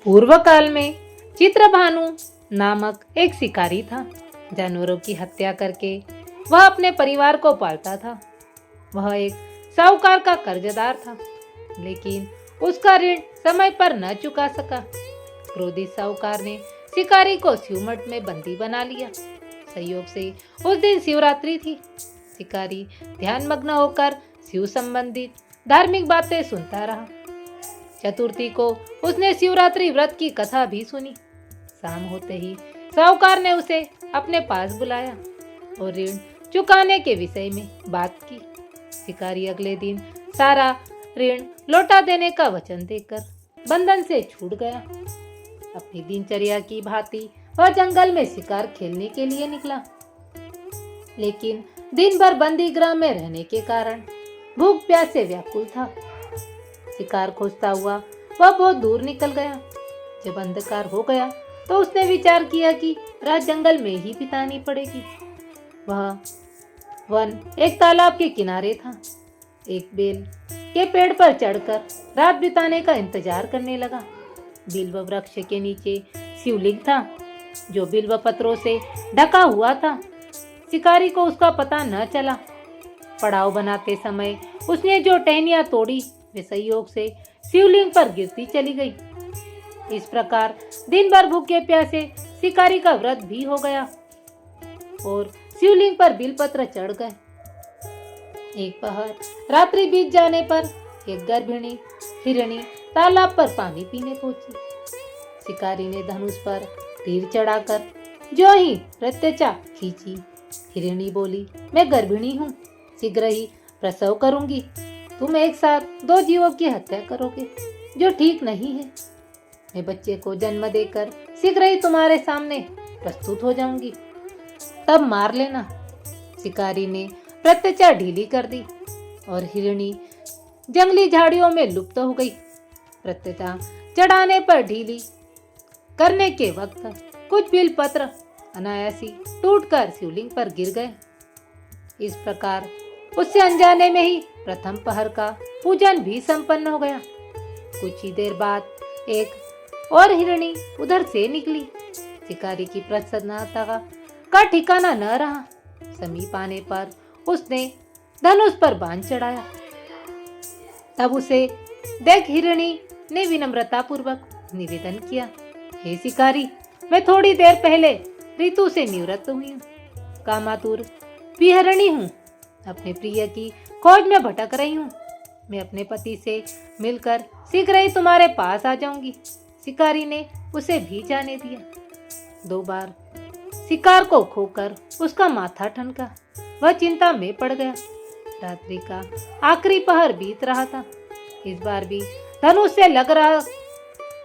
पूर्व काल में चित्रभानु नामक एक शिकारी था। जानवरों की हत्या करके वह अपने परिवार को पालता था। वह एक साहूकार का कर्जदार था, लेकिन उसका ऋण समय पर न चुका सका। क्रोधित साहूकार ने शिकारी को शिवमठ में बंदी बना लिया। संयोग से उस दिन शिवरात्रि थी। शिकारी ध्यानमग्न होकर शिव संबंधित धार्मिक बातें सुनता रहा। चतुर्थी को उसने शिवरात्रि व्रत की कथा भी सुनी। शाम होते ही साहूकार ने उसे अपने पास बुलाया और ऋण चुकाने के विषय में बात की। शिकारी अगले दिन सारा ऋण लौटा देने का वचन देकर बंधन से छूट गया। अपनी दिनचर्या की भांति वह जंगल में शिकार खेलने के लिए निकला, लेकिन दिन भर बंदी गृह में रहने के कारण भूख प्यास से व्याकुल था। शिकार खोजता हुआ वह बहुत दूर निकल गया। जब अंधकार हो गया तो उसने विचार किया कि रात जंगल में ही बितानी पड़ेगी। वह वन एक तालाब के किनारे था। एक बेल के पेड़ पर चढ़कर रात बिताने का इंतजार करने लगा। बिल्व वृक्ष के नीचे शिवलिंग था, जो बिल्व पत्रों से ढका हुआ था। शिकारी को उसका पता न चला। पड़ाव बनाते समय उसने जो टहनियां तोड़ी वे संयोग से शिवलिंग पर गिरती चली गई। इस प्रकार दिन भर भूखे प्यासे शिकारी का व्रत भी हो गया और शिवलिंग पर बिलपत्र चढ़ गए। एक पहर रात्रि बीत जाने पर एक गर्भिणी हिरणी तालाब पर पानी पीने पहुंची। शिकारी ने धनुष पर तीर चढ़ाकर जो ही प्रत्यचा खींची। हिरणी बोली, मैं गर्भिणी हूँ, शीघ्र ही प्रसव करूंगी। तुम एक साथ दो जीवों की हत्या करोगे, जो ठीक नहीं है। मैं बच्चे को जन्म देकर शीघ्र ही तुम्हारे सामने प्रस्तुत हो जाऊंगी, तब मार लेना। शिकारी ने प्रत्यचा ढीली कर दी और हिरणी जंगली झाड़ियों में लुप्त हो गई। प्रत्यचा चढ़ाने पर ढीली करने के वक्त कुछ बिलपत्र अनायासी टूटकर शिवलिंग पर गिर गए। इस प्रकार उससे अनजाने में ही प्रथम पहर का पूजन भी संपन्न हो गया। कुछ ही देर बाद एक और हिरणी उधर से निकली। शिकारी की प्रसन्नता का ठिकाना न रहा। समीप आने पर उसने धनुष पर बाण चढ़ाया। तब उसे देख हिरणी ने विनम्रता पूर्वक निवेदन किया, हे शिकारी, मैं थोड़ी देर पहले ऋतु से निवृत्त हुई हूँ। कामातुर विहरणी हूँ। अपने प्रिय की खोज में भटक रही हूँ। मैं अपने पति से मिलकर शीघ्र ही तुम्हारे पास आ जाऊंगी। शिकारी ने उसे भी जाने दिया। 2 बार शिकार को खोकर उसका माथा ठनका। वह चिंता में पड़ गया। रात्रि का आखिरी पहर बीत रहा था। इस बार भी धनुष से लग रहा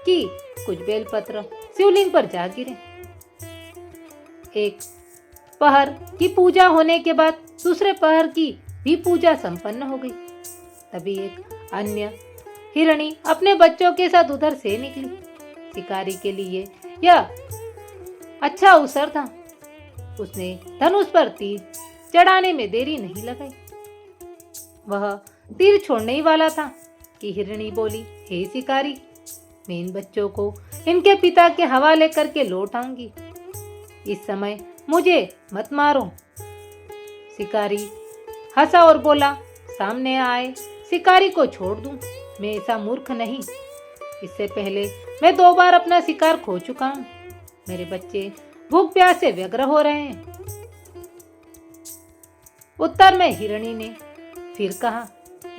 कि कुछ बेलपत्र शिवलिंग पर जा गिरे। एक पहर की पूजा होने के बाद दूसरे पहर की भी पूजा संपन्न हो गई। तभी एक अन्य हिरणी अपने बच्चों के साथ उधर से निकली। शिकारी के लिए यह अच्छा अवसर था। उसने धनुष पर तीर चढ़ाने में देरी नहीं लगाई। वह तीर छोड़ने ही वाला था कि हिरणी बोली, हे शिकारी, मैं इन बच्चों को इनके पिता के हवाले करके लौट आऊंगी। इस समय मुझे मत मारो। शिकारी हंसा और बोला, सामने आए शिकारी को छोड़ दूं? मैं ऐसा मूर्ख नहीं। इससे पहले मैं 2 बार अपना शिकार खो चुका हूं। मेरे बच्चे भूख प्यास से व्यग्र हो रहे हैं। उत्तर में हिरणी ने फिर कहा,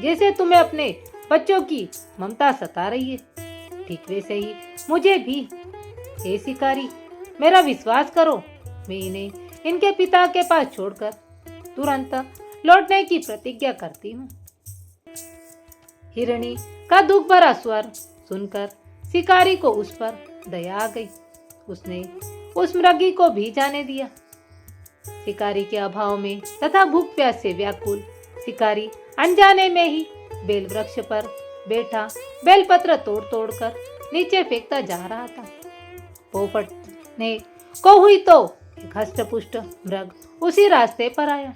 जैसे तुम्हें अपने बच्चों की ममता सता रही है, ठीक वैसे ही मुझे भी। हे शिकारी, मेरा विश्वास करो, मैं इन्हें इनके पिता के पास छोड़कर तुरंत लौटने की प्रतिज्ञा करती हूँ। हिरणी का दुख भरा स्वर सुनकर शिकारी को उस पर दया आ गई। उसने उस मृगी को भी जाने दिया। शिकारी के अभाव में तथा भूख प्यास से व्याकुल शिकारी अनजाने में ही बेल वृक्ष पर बैठा बेलपत्र तोड़ तोड़ कर नीचे फेंकता जा रहा था। पोपट ने को हुई तो एक हष्टपुष्ट मृग उसी रास्ते पर आया।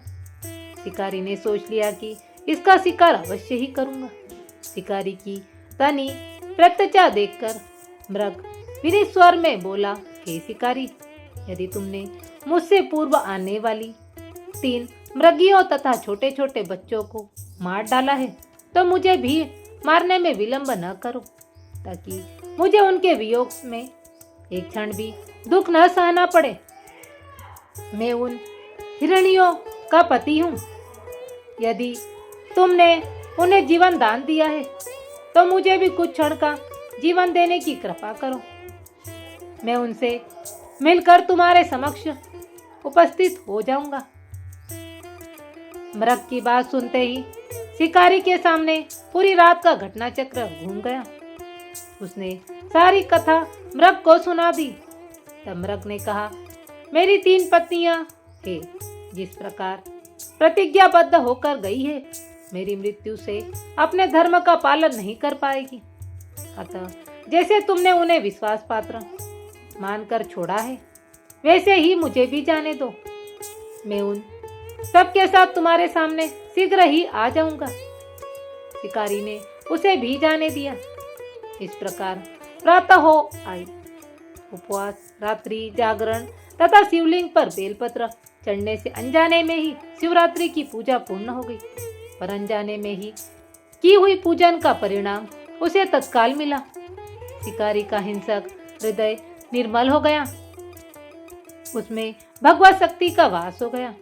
शिकारी ने सोच लिया कि इसका शिकार अवश्य ही करूंगा। शिकारी की तनी प्रत्यचा देखकर मृग विनीत स्वर में बोला, हे शिकारी, यदि तुमने मुझसे पूर्व आने वाली 3 मृगियों तथा छोटे छोटे बच्चों को मार डाला है तो मुझे भी मारने में विलंब न करो, ताकि मुझे उनके वियोग में एक क्षण भी दुख न सहना पड़े। मैं उन हिरणियों का पति हूँ। यदि तुमने उन्हें जीवन दान दिया है तो मुझे भी कुछ क्षण का जीवन देने की कृपा करो। मैं उनसे मिलकर तुम्हारे समक्ष उपस्थित हो जाऊंगा। मृग की बात सुनते ही शिकारी के सामने पूरी रात का घटनाचक्र घूम गया। उसने सारी कथा मृग को सुना दी। तब मृग ने कहा, मेरी 3 पत्नियां हैं, जिस प्रकार प्रतिज्ञाबद्ध होकर गई है, मेरी मृत्यु से अपने धर्म का पालन नहीं कर पाएगी। अतः जैसे तुमने उन्हें विश्वास पात्र मानकर छोड़ा है, वैसे ही मुझे भी जाने दो। मैं उन सबके साथ तुम्हारे सामने शीघ्र ही आ जाऊंगा। शिकारी ने उसे भी जाने दिया। इस प्रकार प्रातः हो आई। उपवास, रात्रि जागरण तथा शिवलिंग पर बेलपत्र चढ़ने से अनजाने में ही शिवरात्रि की पूजा पूर्ण हो गई। पर अनजाने में ही की हुई पूजन का परिणाम उसे तत्काल मिला। शिकारी का हिंसक हृदय निर्मल हो गया, उसमें भगवत शक्ति का वास हो गया।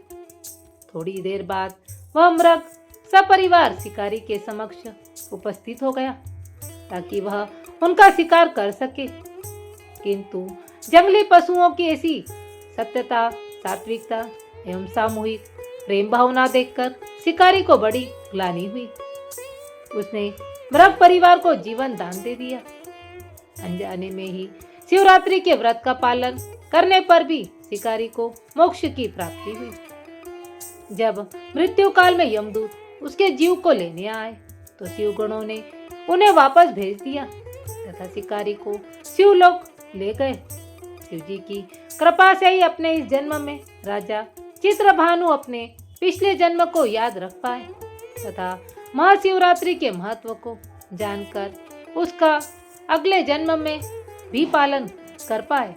थोड़ी देर बाद वह मृग सपरिवार शिकारी के समक्ष उपस्थित हो गया, ताकि वह उनका शिकार कर सके। किंतु जंगली पशुओं की ऐसी सत्यता, सात्विकता एवं सामूहिक प्रेम भावना देखकर शिकारी को बड़ी ग्लानि हुई। उसने मृग परिवार को जीवन दान दे दिया। अनजाने में ही शिवरात्रि के व्रत का पालन करने पर भी शिकारी को मोक्ष की प्राप्ति हुई। जब मृत्यु काल में यमदूत उसके जीव को लेने आए तो शिवगणों ने उन्हें वापस भेज दिया तथा शिकारी को शिवलोक ले गए। शिव जी की कृपा से ही अपने इस जन्म में राजा चित्रभानु अपने पिछले जन्म को याद रख पाए तथा महाशिवरात्रि के महत्व को जानकर उसका अगले जन्म में भी पालन कर पाए।